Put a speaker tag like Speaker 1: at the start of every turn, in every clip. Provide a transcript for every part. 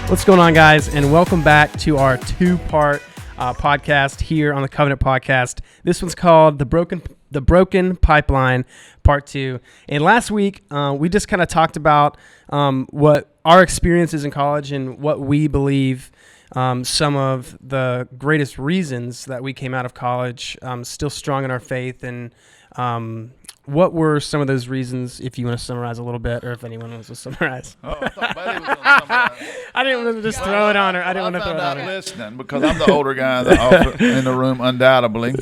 Speaker 1: What's going on, guys, and welcome back to our two-part podcast here on the Covenant Podcast. This one's called The Broken Pipeline, Part 2. And last week, we just kind of talked about what our experiences in college and what we believe some of the greatest reasons that we came out of college still strong in our faith. And what were some of those reasons, if you want to summarize a little bit, or if anyone wants to summarize?
Speaker 2: Oh, I thought Bailey was going to summarize.
Speaker 1: I didn't want to just throw it on her. I didn't want to throw it on her.
Speaker 2: Listening, because I'm the older guy in the room, undoubtedly.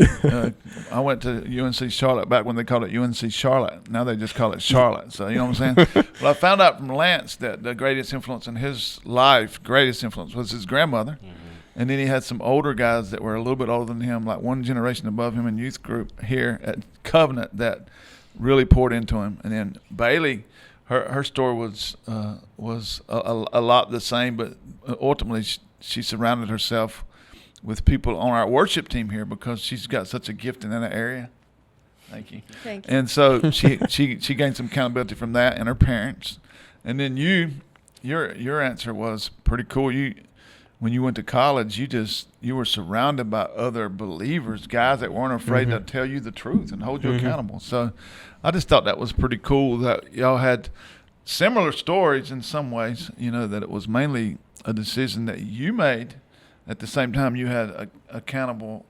Speaker 2: I went to UNC Charlotte back when they called it UNC Charlotte. Now they just call it Charlotte. So, you know what I'm saying? Well, I found out from Lance that the greatest influence in his life, was his grandmother. Mm-hmm. And then he had some older guys that were a little bit older than him, like one generation above him in youth group here at Covenant that really poured into him. And then Bailey, her story was a lot the same, but ultimately she surrounded herself with people on our worship team here because she's got such a gift in that area. Thank you.
Speaker 3: Thank you.
Speaker 2: And so she gained some accountability from that and her parents. And then your answer was pretty cool. When you went to college, you were surrounded by other believers, guys that weren't afraid to tell you the truth and hold you accountable. So I just thought that was pretty cool that y'all had similar stories in some ways, that it was mainly a decision that you made. At the same time, you had accountable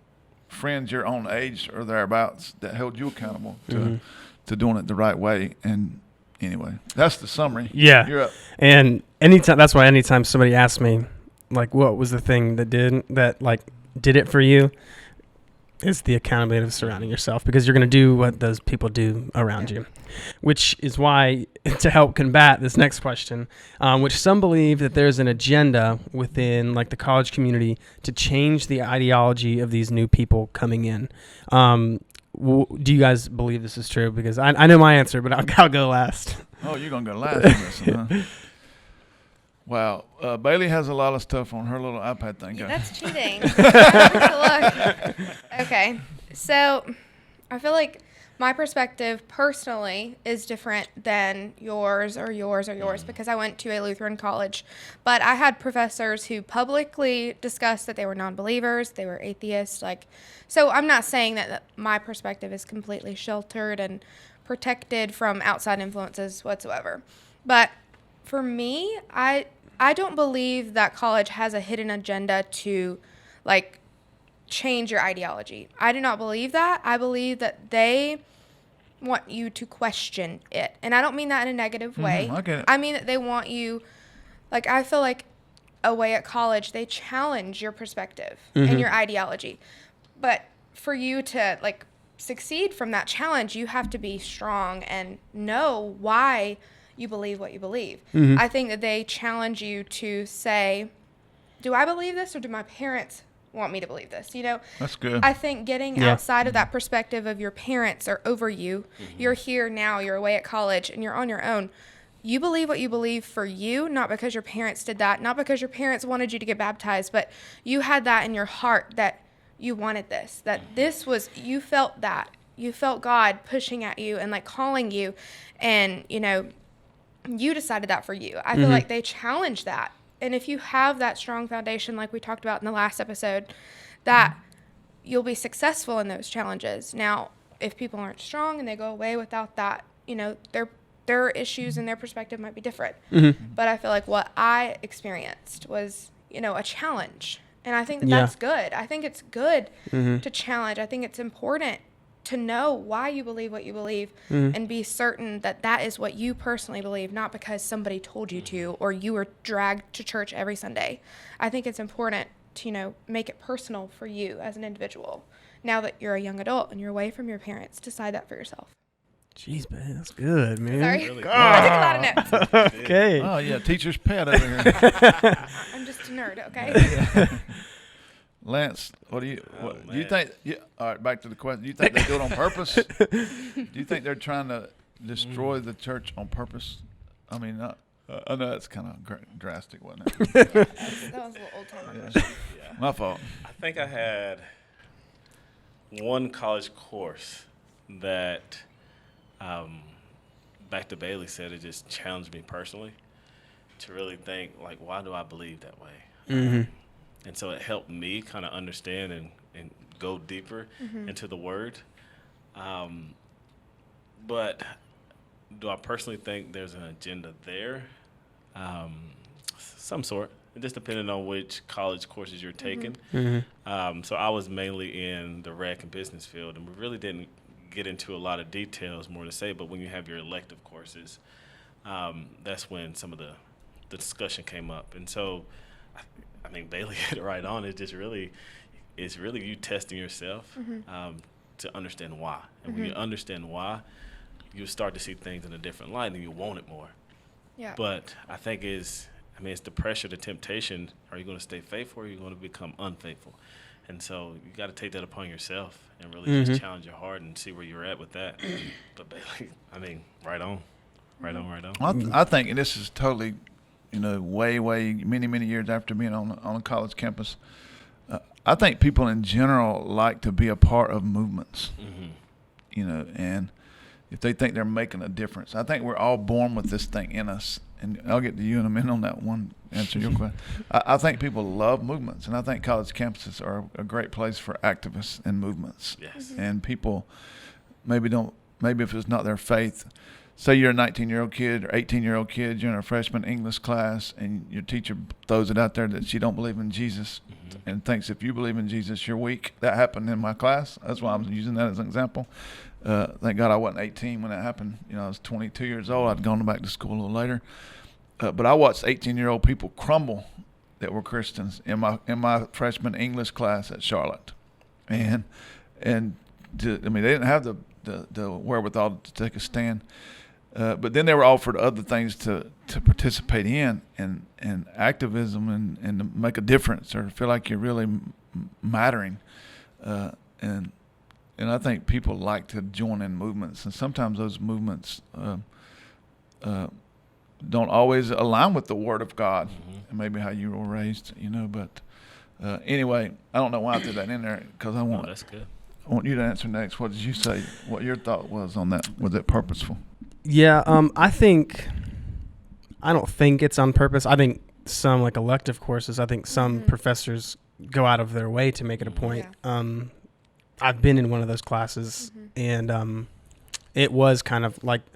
Speaker 2: friends your own age or thereabouts that held you accountable to doing it the right way. And anyway, that's the summary.
Speaker 1: Yeah.
Speaker 2: You're up.
Speaker 1: And anytime somebody asks me, like, what was the thing that did it for you? Is the accountability of surrounding yourself, because you're going to do what those people do around you, which is why, to help combat this next question, which some believe that there's an agenda within the college community to change the ideology of these new people coming in. Do you guys believe this is true? Because I know my answer, but I'll go last.
Speaker 2: Oh, you're going to go last on this one, huh? Wow. Bailey has a lot of stuff on her little iPad thing.
Speaker 3: Yeah, that's cheating. Look. Okay. So I feel like my perspective personally is different than yours because I went to a Lutheran college. But I had professors who publicly discussed that they were non-believers, they were atheists. So I'm not saying that my perspective is completely sheltered and protected from outside influences whatsoever. But for me, I don't believe that college has a hidden agenda to, change your ideology. I do not believe that. I believe that they want you to question it. And I don't mean that in a negative way.
Speaker 2: I get it.
Speaker 3: I mean that they want you, I feel like away at college, they challenge your perspective and your ideology. But for you to, succeed from that challenge, you have to be strong and know why you believe what you believe. I think that they challenge you to say, do I believe this or do my parents want me to believe this?
Speaker 2: That's good.
Speaker 3: I think getting outside of that perspective of your parents are over you. You're here now, you're away at college, and you're on your own. You believe what you believe for you, not because your parents did that, not because your parents wanted you to get baptized, but you had that in your heart that you wanted this, that this was, you felt that. You felt God pushing at you and calling you, and, you decided that for you. I feel like they challenge that. And if you have that strong foundation, like we talked about in the last episode, that you'll be successful in those challenges. Now, if people aren't strong and they go away without that, their issues and their perspective might be different. But I feel like what I experienced was, a challenge. And I think that's good. I think it's good to challenge. I think it's important to know why you believe what you believe and be certain that that is what you personally believe, not because somebody told you to or you were dragged to church every Sunday. I think it's important to, make it personal for you as an individual. Now that you're a young adult and you're away from your parents, decide that for yourself.
Speaker 1: Jeez, man, that's good, man.
Speaker 3: Sorry.
Speaker 4: Really
Speaker 3: I took a lot of notes.
Speaker 1: Okay.
Speaker 2: Oh, yeah, teacher's pet over here.
Speaker 3: I'm just a nerd, okay?
Speaker 2: Lance, do you think? Yeah, all right, back to the question. Do you think they do it on purpose? Do you think they're trying to destroy the church on purpose? I mean, I know that's kind of drastic, wasn't it?
Speaker 3: That was a little old-timer.
Speaker 4: Yeah.
Speaker 2: My fault.
Speaker 4: I think I had one college course that, back to Bailey said, it just challenged me personally to really think, like, why do I believe that way?
Speaker 1: Mm-hmm.
Speaker 4: And so it helped me kind of understand and go deeper into the Word. But do I personally think there's an agenda there? Some sort. It just depending on which college courses you're taking. So I was mainly in the rec and business field, and we really didn't get into a lot of details, more to say. But when you have your elective courses, that's when some of the discussion came up. And so I think Bailey hit it right on. It's really you testing yourself to understand why. And when you understand why, you start to see things in a different light and you want it more.
Speaker 3: Yeah.
Speaker 4: But I think it's the pressure, the temptation. Are you going to stay faithful or are you going to become unfaithful? And so you got to take that upon yourself and really just challenge your heart and see where you're at with that. But Bailey, right on. Right on.
Speaker 2: I think, and this is totally, way, many years after being on a college campus, I think people in general like to be a part of movements, and if they think they're making a difference. I think we're all born with this thing in us, and I'll get to you in a minute on that one, answer your question. I think people love movements, and I think college campuses are a great place for activists and movements.
Speaker 4: Yes.
Speaker 2: And people maybe if it's not their faith, say you're a 19-year-old kid or 18-year-old kid, you're in a freshman English class, and your teacher throws it out there that she don't believe in Jesus and thinks if you believe in Jesus, you're weak. That happened in my class. That's why I'm using that as an example. Thank God I wasn't 18 when that happened. I was 22 years old. I'd gone back to school a little later. But I watched 18-year-old people crumble that were Christians in my freshman English class at Charlotte. And they didn't have the wherewithal to take a stand. But then they were offered other things to participate in and activism and to make a difference or feel like you're really mattering. And I think people like to join in movements, and sometimes those movements don't always align with the Word of God and maybe how you were raised, But anyway, I don't know why I threw that in there because
Speaker 4: That's good.
Speaker 2: I want you to answer next. What did you say? What your thought was on that? Was it purposeful?
Speaker 1: Yeah, I don't think it's on purpose. I think some elective courses, I think some professors go out of their way to make it a point. Yeah. I've been in one of those classes and it was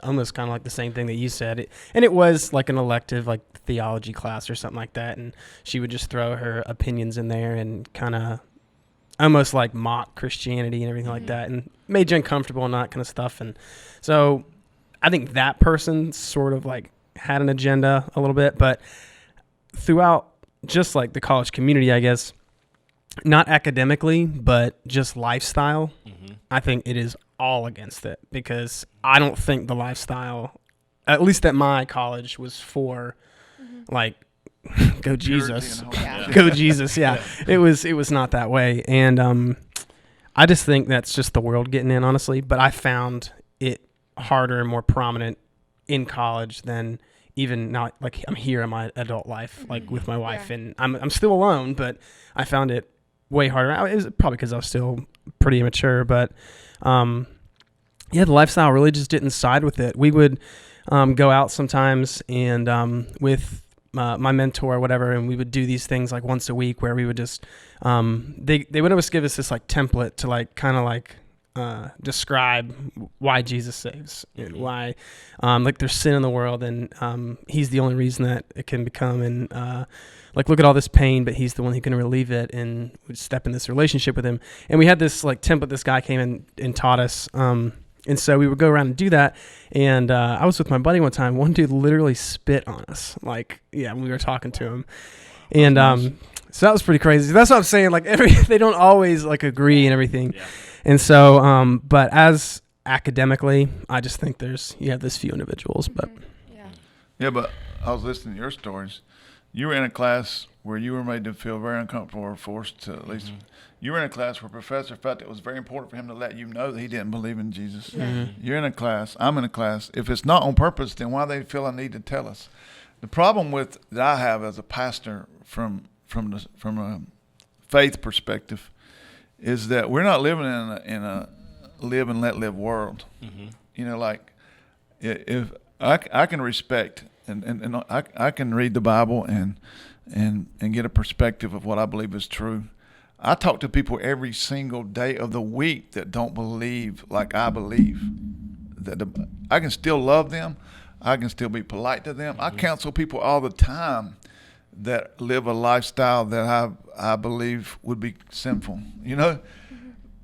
Speaker 1: almost kind of like the same thing that you said. It was like an elective, like theology class or something like that. And she would just throw her opinions in there and kind of almost like mock Christianity and everything like that and made you uncomfortable and that kind of stuff. And so I think that person sort of had an agenda a little bit, but throughout just the college community, I guess, not academically, but just lifestyle, I think it is all against it because I don't think the lifestyle, at least at my college, was for go Jesus, go Jesus. Yeah, it was not that way. And I just think that's just the world getting in, honestly. But I found it harder and more prominent in college than even not I'm here in my adult life, with my wife, and I'm still alone, but I found it way harder. It was probably because I was still pretty immature, but the lifestyle really just didn't side with it. We would go out sometimes and with my mentor or whatever, and we would do these things once a week where we would just they would always give us this template to describe why Jesus saves and why there's sin in the world and he's the only reason that it can become, and look at all this pain, but he's the one who can relieve it, and we'd step in this relationship with him. And we had this template this guy came in and taught us, and so we would go around and do that. And I was with my buddy one time. One dude literally spit on us when we were talking to him. And so that was pretty crazy. That's what I'm saying. They don't always agree and everything. Yeah. And so, but as academically, I just think you have this few individuals, but.
Speaker 2: Yeah, but I was listening to your stories. You were in a class where you were made to feel very uncomfortable or forced to, at least, you were in a class where a professor felt it was very important for him to let you know that he didn't believe in Jesus. You're in a class, I'm in a class. If it's not on purpose, then why they feel a need to tell us? The problem that I have as a pastor from a faith perspective is that we're not living in a live and let live world. If I can respect and I can read the Bible and get a perspective of what I believe is true. I talk to people every single day of the week that don't believe like I believe. I can still love them. I can still be polite to them. I counsel people all the time that live a lifestyle that I believe would be sinful,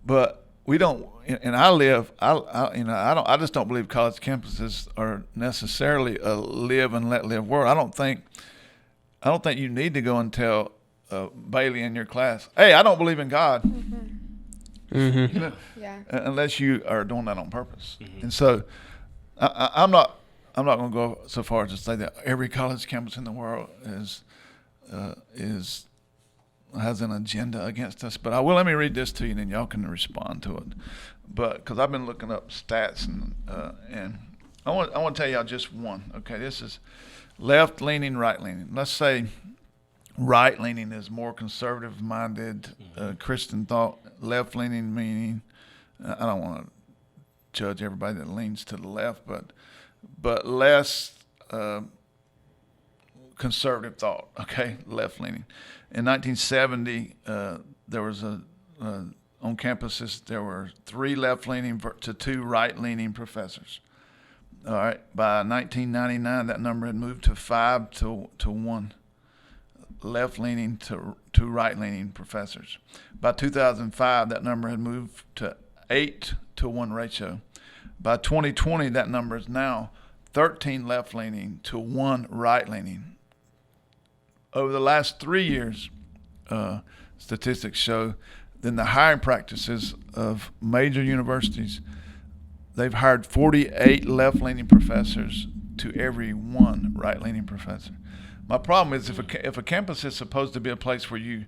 Speaker 2: But we don't, and I just don't believe college campuses are necessarily a live and let live world. I don't think you need to go and tell Bailey in your class, hey, I don't believe in God.
Speaker 3: Yeah.
Speaker 2: Unless you are doing that on purpose. And so I'm not going to go so far as to say that every college campus in the world has an agenda against us. But let me read this to you, and then y'all can respond to it. But because I've been looking up stats, and I want to tell y'all just one. Okay, this is left leaning, right leaning. Let's say right leaning is more conservative minded Christian thought. Left leaning meaning I don't want to judge everybody that leans to the left, but less conservative thought. Okay, left leaning. In 1970, there was on campuses there were 3 left leaning to 2 right leaning professors. All right. By 1999, that number had moved to 5 to 1 left leaning to 2 right leaning professors. By 2005, that number had moved to 8 to 1 ratio. By 2020, that number is now 13 left leaning to 1 right leaning. Over the last 3 years, statistics show that the hiring practices of major universities, they've hired 48 left-leaning professors to every 1 right-leaning professor. My problem is if a campus is supposed to be a place where you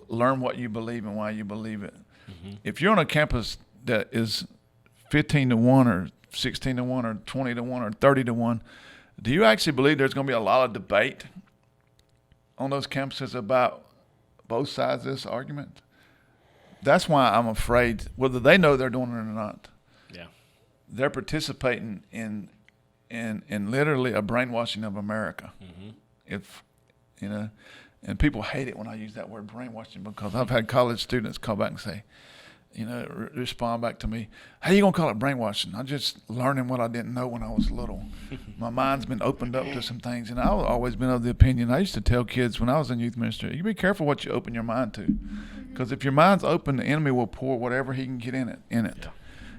Speaker 2: learn what you believe and why you believe it, if you're on a campus that is 15 to 1 or 16 to 1 or 20 to 1 or 30 to 1, do you actually believe there's going to be a lot of debate on those campuses about both sides of this argument? That's why I'm afraid, whether they know they're doing it or not.
Speaker 4: Yeah.
Speaker 2: They're participating in literally a brainwashing of America. If and people hate it when I use that word brainwashing, because I've had college students call back and say, respond back to me, how you gonna call it brainwashing? I'm just learning what I didn't know when I was little. My mind's been opened up to some things, and I've always been of the opinion. I used to tell kids when I was in youth ministry, you be careful what you open your mind to, because if your mind's open, the enemy will pour whatever he can get in it. Yeah.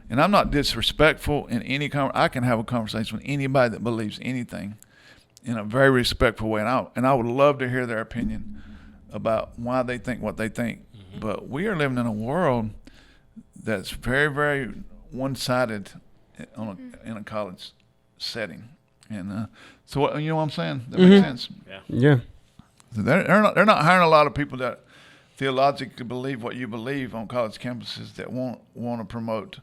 Speaker 2: And I'm not disrespectful in any I can have a conversation with anybody that believes anything in a very respectful way, and I would love to hear their opinion about why they think what they think. But we are living in a world that's very, very one-sided in a college setting, and so you know what I'm saying? That makes sense.
Speaker 1: Yeah.
Speaker 2: They're not hiring a lot of people that theologically believe what you believe on college campuses that want to promote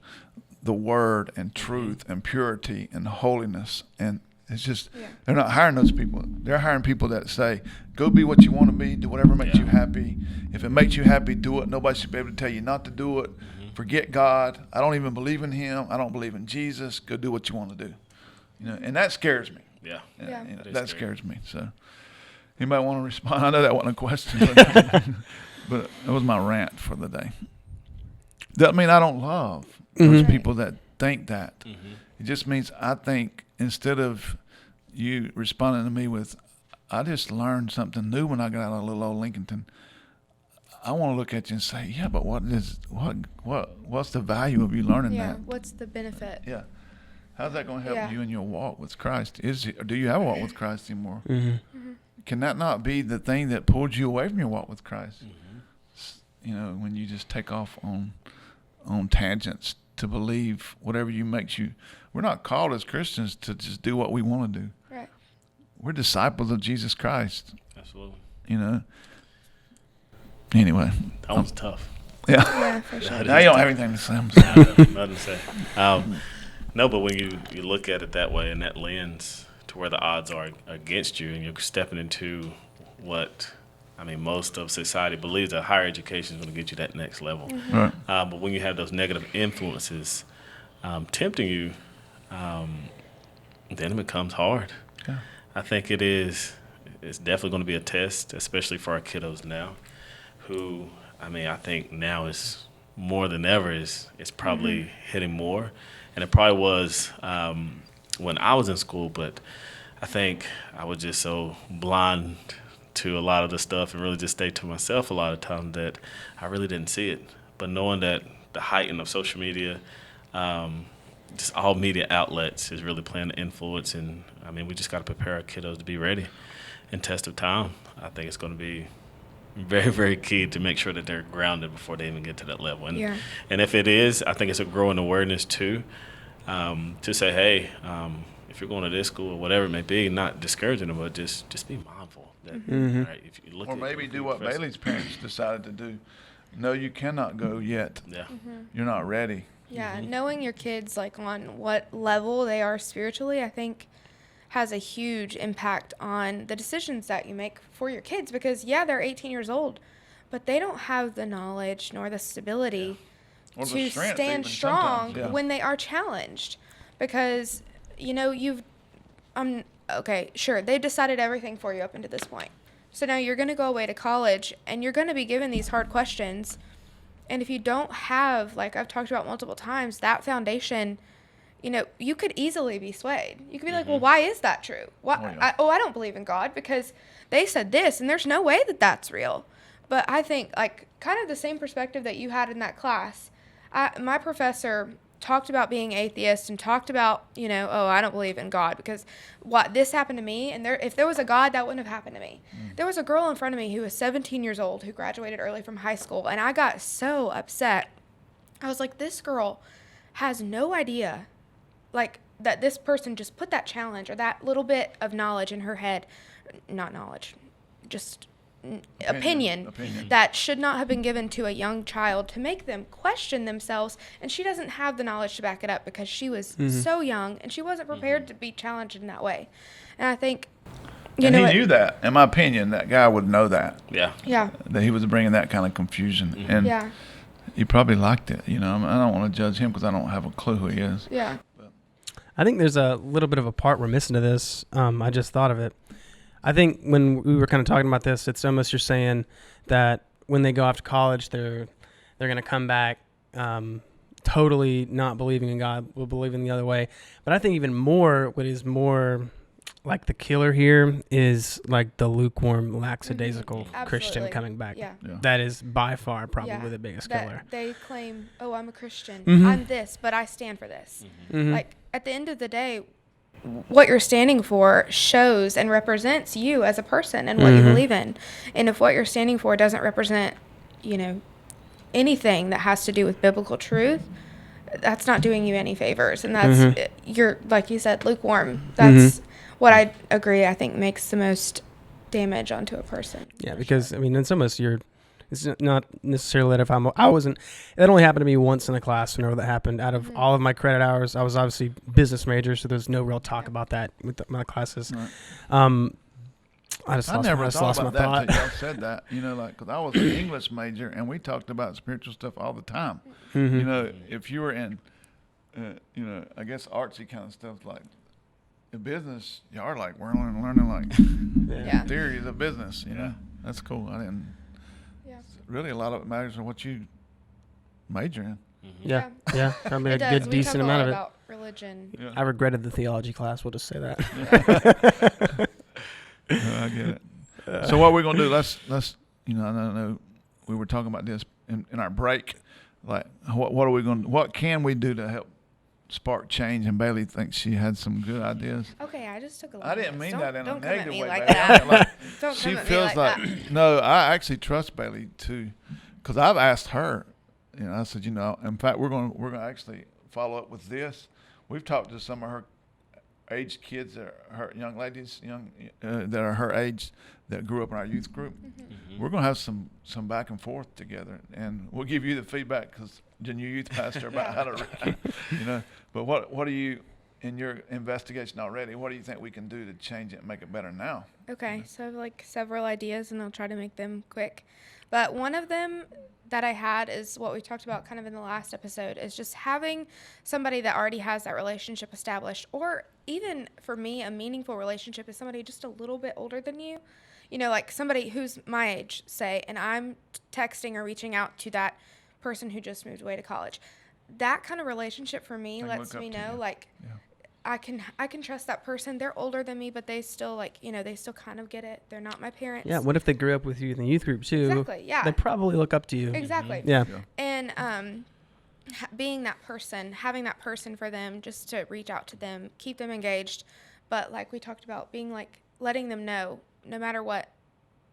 Speaker 2: the word and truth and purity and holiness. And it's just they're not hiring those people. They're hiring people that say, go be what you want to be, do whatever makes you happy. If it makes you happy, do it. Nobody should be able to tell you not to do it. Forget God. I don't even believe in him. I don't believe in Jesus. Go do what you want to do. And that scares me.
Speaker 4: Yeah.
Speaker 2: That scares me. So anybody want to respond? I know that wasn't a question, but that was my rant for the day. Doesn't mean I don't love those people that think that. It just means I think instead of you responding to me with, I just learned something new when I got out of little old Lincolnton, I want to look at you and say, yeah, but what's the value of you learning that?
Speaker 3: Yeah, what's the benefit?
Speaker 2: Yeah. How's that going to help you in your walk with Christ? Do you have a walk with Christ anymore? Can that not be the thing that pulled you away from your walk with Christ? When you just take off on tangents to believe whatever makes you. We're not called as Christians to just do what we want to do.
Speaker 3: Right.
Speaker 2: We're disciples of Jesus Christ.
Speaker 4: Absolutely.
Speaker 2: Anyway.
Speaker 4: That was tough.
Speaker 3: Yeah, for sure.
Speaker 2: Now you don't have anything to say. I'm sorry.
Speaker 4: Nothing to say. No, but when you look at it that way, in that lens, to where the odds are against you, and you're stepping into what most of society believes that higher education is going to get you that next level.
Speaker 2: Right.
Speaker 4: But when you have those negative influences tempting you, then it becomes hard.
Speaker 2: Yeah.
Speaker 4: I think it's definitely going to be a test, especially for our kiddos now, who, I think now is more than ever is probably hitting more. And it probably was when I was in school, but I think I was just so blind to a lot of the stuff and really just stayed to myself a lot of times that I really didn't see it. But knowing that the heighten of social media, just all media outlets is really playing an influence. And, we just got to prepare our kiddos to be ready in test of time. I think it's going to be very, very key to make sure that they're grounded before they even get to that level. And, and if it is, I think it's a growing awareness too, to say, hey, if you're going to this school or whatever it may be, not discouraging them, but just be mindful. That, right, if you look
Speaker 2: Or
Speaker 4: at
Speaker 2: maybe do what Bailey's parents decided to do. No, you cannot go yet.
Speaker 4: Yeah.
Speaker 2: You're not ready.
Speaker 3: Yeah, knowing your kids like on what level they are spiritually, I think has a huge impact on the decisions that you make for your kids, because they're 18 years old, but they don't have the knowledge nor the stability to stand strong when they are challenged, because okay, sure, they decided everything for you up until this point. So now you're going to go away to college and you're going to be given these hard questions. And if you don't have, like I've talked about multiple times, that foundation, you could easily be swayed. You could be like, well, why is that true? Why? I don't believe in God because they said this and there's no way that that's real. But I think like kind of the same perspective that you had in that class. My professor talked about being atheist and talked about, I don't believe in God because this happened to me, and if there was a God, that wouldn't have happened to me. There was a girl in front of me who was 17 years old who graduated early from high school, and I got so upset. I was like, this girl has no idea, like, that this person just put that challenge or that little bit of knowledge in her head, not knowledge, just opinion that should not have been given to a young child to make them question themselves, and she doesn't have the knowledge to back it up because she was so young and she wasn't prepared to be challenged in that way. And I think
Speaker 2: he knew that. In my opinion, that guy would know that.
Speaker 3: Yeah.
Speaker 2: That he was bringing that kind of confusion, and he probably liked it. I don't want to judge him because I don't have a clue who he is.
Speaker 3: Yeah.
Speaker 1: I think there's a little bit of a part we're missing to this. I just thought of it. I think when we were kind of talking about this, it's almost you're saying that when they go off to college, they're going to come back totally not believing in God, will believe in the other way. But I think even more, what is more like the killer here is like the lukewarm, lackadaisical Christian coming back.
Speaker 3: Yeah.
Speaker 1: That is by far probably the biggest killer.
Speaker 3: They claim, I'm a Christian. I'm this, but I stand for this. Like at the end of the day, what you're standing for shows and represents you as a person and what you believe in. And if what you're standing for doesn't represent, anything that has to do with biblical truth, that's not doing you any favors. And that's, you're, like you said, lukewarm. That's what I agree, I think makes the most damage onto a person.
Speaker 1: Yeah, because, in some ways it's not necessarily that if it only happened to me once in a class whenever that happened. Out of all of my credit hours, I was obviously business major, so there's no real talk about that with my classes.
Speaker 2: Right.
Speaker 1: I
Speaker 2: never
Speaker 1: lost
Speaker 2: thought
Speaker 1: my
Speaker 2: about that
Speaker 1: thought.
Speaker 2: until y'all said that. Because I was an English major and we talked about spiritual stuff all the time. If you were in, I guess artsy kind of stuff like in business, you are like we're learning like theories of business. That's cool. I didn't. Really, a lot of it matters on what you major in.
Speaker 1: Yeah, probably a good decent amount of it.
Speaker 3: About religion.
Speaker 1: I regretted the theology class. We'll just say that.
Speaker 2: I get it. So what we're gonna do? Let's I don't know. We were talking about this in our break. Like, what can we do to help spark change? And Bailey thinks she had some good ideas.
Speaker 3: Okay, I just took a look.
Speaker 2: I didn't mean that in a negative way.
Speaker 3: Like that. Don't
Speaker 2: she
Speaker 3: come at
Speaker 2: feels
Speaker 3: me like that.
Speaker 2: No, I actually trust Bailey too, because I've asked her. I said, in fact, we're gonna actually follow up with this. We've talked to some of her age kids, her young ladies, that are her age that grew up in our youth group. We're gonna have some back and forth together, and we'll give you the feedback because the new youth pastor about how to, But what do you? in your investigation already, what do you think we can do to change it and make it better now?
Speaker 3: Okay, so I have like several ideas and I'll try to make them quick. But one of them that I had is what we talked about kind of in the last episode, is just having somebody that already has that relationship established, or even for me, a meaningful relationship is somebody just a little bit older than you. You know, like somebody who's my age, say, and I'm texting or reaching out to that person who just moved away to college. That kind of relationship for me lets me know, like, I can trust that person. They're older than me, but they still, like, you know, they still kind of get it. They're not my parents.
Speaker 1: Yeah. What if they grew up with you in the youth group too?
Speaker 3: Exactly. Yeah.
Speaker 1: They probably look up to you.
Speaker 3: Exactly.
Speaker 1: Yeah.
Speaker 3: And being that person, having that person for them, just to reach out to them, keep them engaged. But like we talked about, being like, letting them know, no matter what,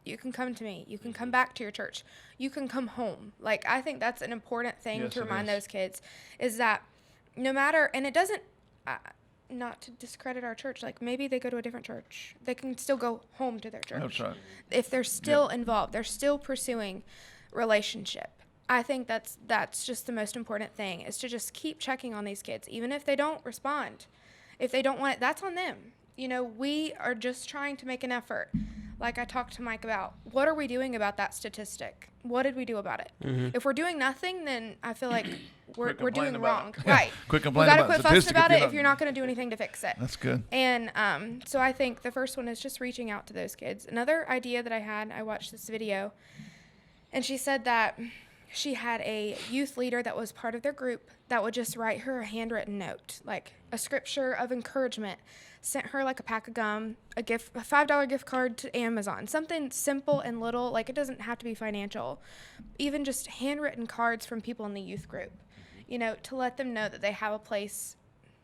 Speaker 3: you can come to me. You can come back to your church. You can come home. Like, I think that's an important thing to remind those kids, is that no matter, and it doesn't, not to discredit our church, like maybe they go to a different church. They can still go home to their church.
Speaker 2: That's right.
Speaker 3: If they're still involved, they're still pursuing relationship. I think that's just the most important thing, is to just keep checking on these kids, even if they don't respond. If they don't want it, that's on them. You know, we are just trying to make an effort. Like I talked to Mike about, what are we doing about that statistic? What did we do about it?
Speaker 1: Mm-hmm.
Speaker 3: If we're doing nothing, then I feel like we're
Speaker 2: complain
Speaker 3: doing
Speaker 2: about
Speaker 3: wrong.
Speaker 2: it.
Speaker 3: Right.
Speaker 2: Quit
Speaker 3: You
Speaker 2: complaining
Speaker 3: got to
Speaker 2: about
Speaker 3: quit fussing
Speaker 2: statistic
Speaker 3: about
Speaker 2: if
Speaker 3: it if you're not going to do anything to fix it.
Speaker 2: That's good.
Speaker 3: And so I think the first one is just reaching out to those kids. Another idea that I had, I watched this video, and she said that she had a youth leader that was part of their group that would just write her a handwritten note, like a scripture of encouragement, sent her like a pack of gum, a $5 gift card to Amazon, something simple and little, like it doesn't have to be financial, even just handwritten cards from people in the youth group, you know, to let them know that they have a place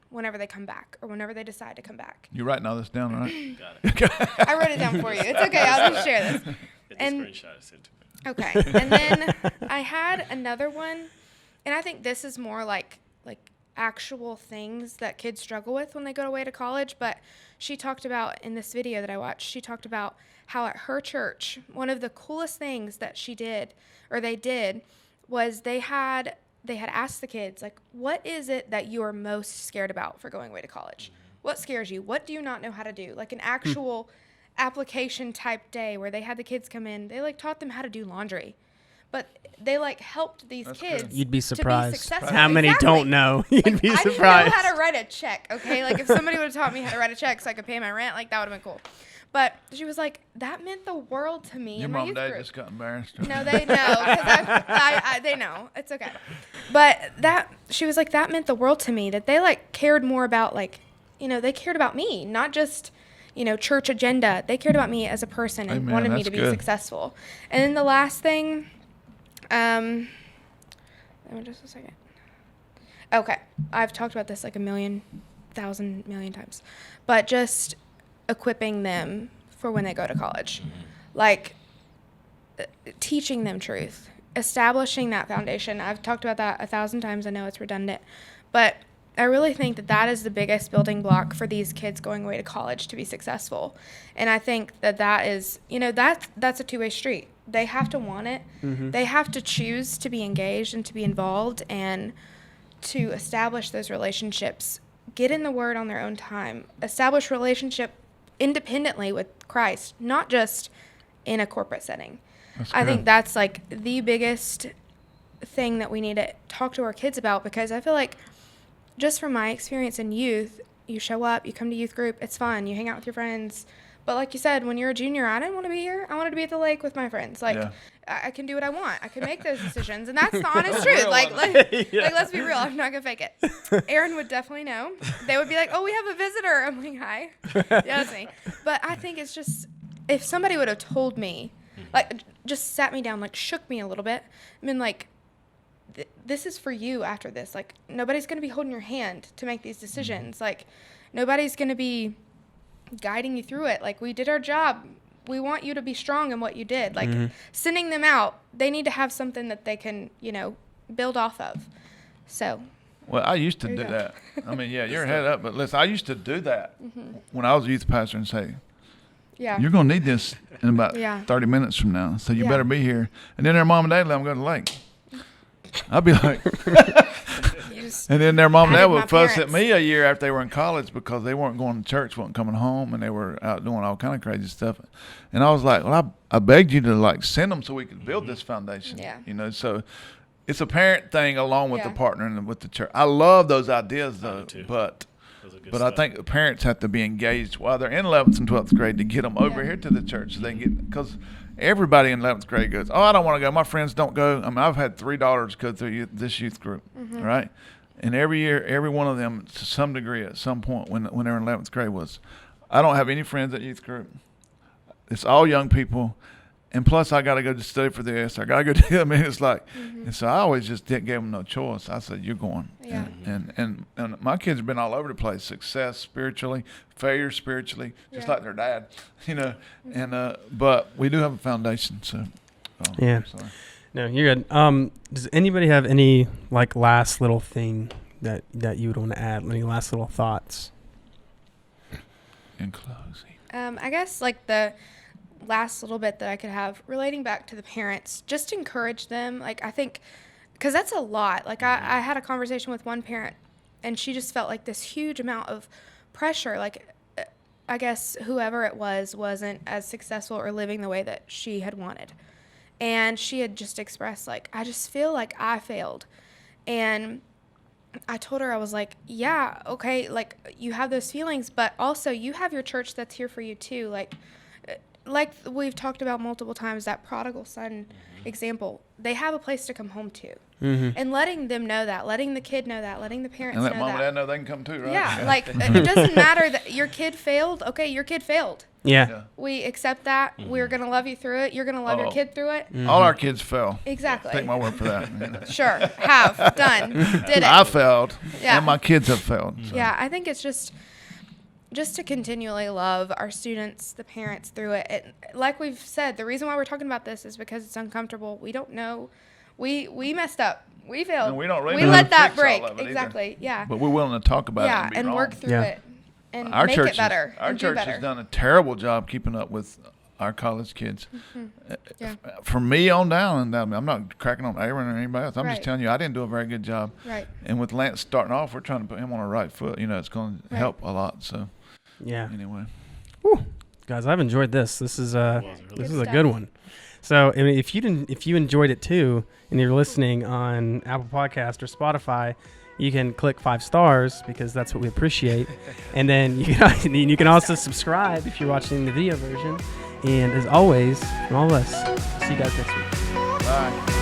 Speaker 3: whenever they come back or whenever they decide to come back.
Speaker 2: You writing all this down, right?
Speaker 4: Got it.
Speaker 3: I wrote it down for you. It's okay. I'll just share this.
Speaker 4: Get the
Speaker 3: And-
Speaker 4: screenshot sent to me.
Speaker 3: Okay. And then I had another one, and I think this is more like actual things that kids struggle with when they go away to college. But she talked about, in this video that I watched, she talked about how at her church, one of the coolest things that she did, or they did, was they had asked the kids, like, what is it that you are most scared about for going away to college? What scares you? What do you not know how to do? Like an actual application type day where they had the kids come in. They like taught them how to do laundry, but they like helped these
Speaker 2: That's
Speaker 3: kids.
Speaker 2: good.
Speaker 1: You'd be surprised
Speaker 3: to be successful.
Speaker 1: how many
Speaker 3: Exactly.
Speaker 1: don't know. You'd
Speaker 3: Like,
Speaker 1: be
Speaker 3: I didn't
Speaker 1: surprised.
Speaker 3: know how to write a check. Okay, like if somebody would have taught me how to write a check so I could pay my rent, like that would have been cool. But she was like, that meant the world to me.
Speaker 2: Your
Speaker 3: in my
Speaker 2: mom
Speaker 3: youth
Speaker 2: and dad
Speaker 3: group.
Speaker 2: just got embarrassed.
Speaker 3: No, they know, because they know. It's okay. But she was like, that meant the world to me, that they like cared more about, like, you know, they cared about me, not just, you know, church agenda. They cared about me as a person and
Speaker 2: Amen,
Speaker 3: wanted me
Speaker 2: that's
Speaker 3: to be
Speaker 2: good.
Speaker 3: successful. And then the last thing, just a second. Okay. I've talked about this like a million times, but just equipping them for when they go to college, like teaching them truth, establishing that foundation. I've talked about that 1,000 times. I know it's redundant, but I really think that is the biggest building block for these kids going away to college to be successful. And I think that is, you know, that's a two-way street. They have to want it.
Speaker 1: Mm-hmm.
Speaker 3: They have to choose to be engaged and to be involved and to establish those relationships, get in the Word on their own time, establish relationship independently with Christ, not just in a corporate setting. I think that's like the biggest thing that we need to talk to our kids about, because I feel like, just from my experience in youth, you show up, you come to youth group, it's fun, you hang out with your friends. But like you said, when you're a junior, I didn't want to be here. I wanted to be at the lake with my friends. Like,
Speaker 2: Yeah.
Speaker 3: I can do what I want. I can make those decisions. And that's the honest truth. Like, let's be real. I'm not going to fake it. Aaron would definitely know. They would be like, oh, we have a visitor. I'm like, hi. Yeah, that's me. But I think it's just, if somebody would have told me, like, just sat me down, like, shook me a little bit, I mean, like, this is for you after this. Like, nobody's going to be holding your hand to make these decisions. Like, nobody's going to be guiding you through it. Like, we did our job. We want you to be strong in what you did. Like, sending them out, they need to have something that they can, you know, build off of. So.
Speaker 2: Well, I used to
Speaker 3: There
Speaker 2: do
Speaker 3: you go.
Speaker 2: that. I mean, yeah, you're head up, but listen, I used to do that when I was a youth pastor and say,
Speaker 3: Yeah.
Speaker 2: you're going to need this in about
Speaker 3: Yeah.
Speaker 2: 30 minutes from now, so you
Speaker 3: Yeah.
Speaker 2: better be here. And then their mom and dad let them go to the lake. I'd be like,
Speaker 3: You just
Speaker 2: And then their mom and dad
Speaker 3: added
Speaker 2: would
Speaker 3: my
Speaker 2: fuss at
Speaker 3: parents.
Speaker 2: me a year after they were in college because they weren't going to church, weren't coming home, and they were out doing all kind of crazy stuff. And I was like, well, I begged you to like send them so we could build this foundation.
Speaker 3: Yeah.
Speaker 2: You know, so it's a parent thing along with
Speaker 3: Yeah.
Speaker 2: the partner and with the church. I love those ideas though,
Speaker 4: too.
Speaker 2: but
Speaker 4: Those are good
Speaker 2: I
Speaker 4: stuff.
Speaker 2: think the parents have to be engaged while they're in 11th and 12th grade to get them over
Speaker 3: Yeah.
Speaker 2: here to the church so they can get, because everybody in 11th grade goes, oh, I don't want to go. My friends don't go. I mean, I've had 3 daughters go through this youth group, right? And every year, every one of them, to some degree, at some point when they're in 11th grade, was, I don't have any friends at youth group. It's all young people. And plus, I got to go to study for this. I got to go do. I mean, it's like, and so I always just didn't give them no choice. I said, "You're going."
Speaker 3: Yeah.
Speaker 2: And my kids have been all over the place. Success spiritually, failure spiritually, just
Speaker 3: Yeah.
Speaker 2: like their dad, you know. And but we do have a foundation. So
Speaker 1: Yeah.
Speaker 2: sorry.
Speaker 1: No, you're good. Does anybody have any like last little thing that you would want to add? Any last little thoughts?
Speaker 2: In closing,
Speaker 3: I guess like the last little bit that I could have relating back to the parents, just encourage them. Like, I think, because that's a lot. Like, I had a conversation with one parent, and she just felt like this huge amount of pressure. Like, I guess whoever it was wasn't as successful or living the way that she had wanted. And she had just expressed, like, I just feel like I failed. And I told her, I was like, yeah, okay, like, you have those feelings, but also you have your church that's here for you too. Like we've talked about multiple times, that prodigal son example, they have a place to come home to. And letting them know that, letting the kid know that, letting the parents
Speaker 2: and let
Speaker 3: know
Speaker 2: mom and
Speaker 3: that.
Speaker 2: dad know they can come too, right?
Speaker 3: Yeah, like it doesn't matter that your kid failed. Okay, your kid failed.
Speaker 1: Yeah.
Speaker 2: Yeah.
Speaker 3: We accept that. We're going to love you through it. You're going to love your
Speaker 2: Oh.
Speaker 3: kid through it.
Speaker 2: All our kids fell.
Speaker 3: Exactly.
Speaker 2: Take my word for that.
Speaker 3: Sure. Have. Done. Did it.
Speaker 2: I failed,
Speaker 3: Yeah.
Speaker 2: and my kids have failed. So.
Speaker 3: Yeah, I think it's just to continually love our students, the parents through it. Like we've said, the reason why we're talking about this is because it's uncomfortable. We don't know. We messed up. We failed.
Speaker 2: And we don't really
Speaker 3: we
Speaker 2: know
Speaker 3: let
Speaker 2: how to
Speaker 3: that
Speaker 2: fix all
Speaker 3: break.
Speaker 2: of it either.
Speaker 3: Exactly. Yeah.
Speaker 2: But we're willing to talk about it
Speaker 3: Yeah,
Speaker 2: and be
Speaker 3: and
Speaker 2: wrong.
Speaker 3: work through
Speaker 1: Yeah.
Speaker 3: it and
Speaker 2: Our
Speaker 3: make
Speaker 2: church
Speaker 3: it better.
Speaker 2: Our
Speaker 3: and do
Speaker 2: church
Speaker 3: better.
Speaker 2: has done a terrible job keeping up with our college kids.
Speaker 3: Yeah.
Speaker 2: From me on down, and I'm not cracking on Aaron or anybody else. I'm
Speaker 3: Right.
Speaker 2: just telling you, I didn't do a very good job.
Speaker 3: Right.
Speaker 2: And with Lance starting off, we're trying to put him on the right foot. You know, it's going to
Speaker 3: Right.
Speaker 2: help a lot. So
Speaker 1: Yeah.
Speaker 2: anyway,
Speaker 1: Guys, I've enjoyed this. This is a
Speaker 3: Good
Speaker 1: a
Speaker 3: stuff.
Speaker 1: good one. So, I mean, if you enjoyed it too, and you're listening on Apple Podcast or Spotify, you can click 5 stars because that's what we appreciate. And then you can also subscribe if you're watching the video version. And as always, from all of us, see you guys next week.
Speaker 2: bye.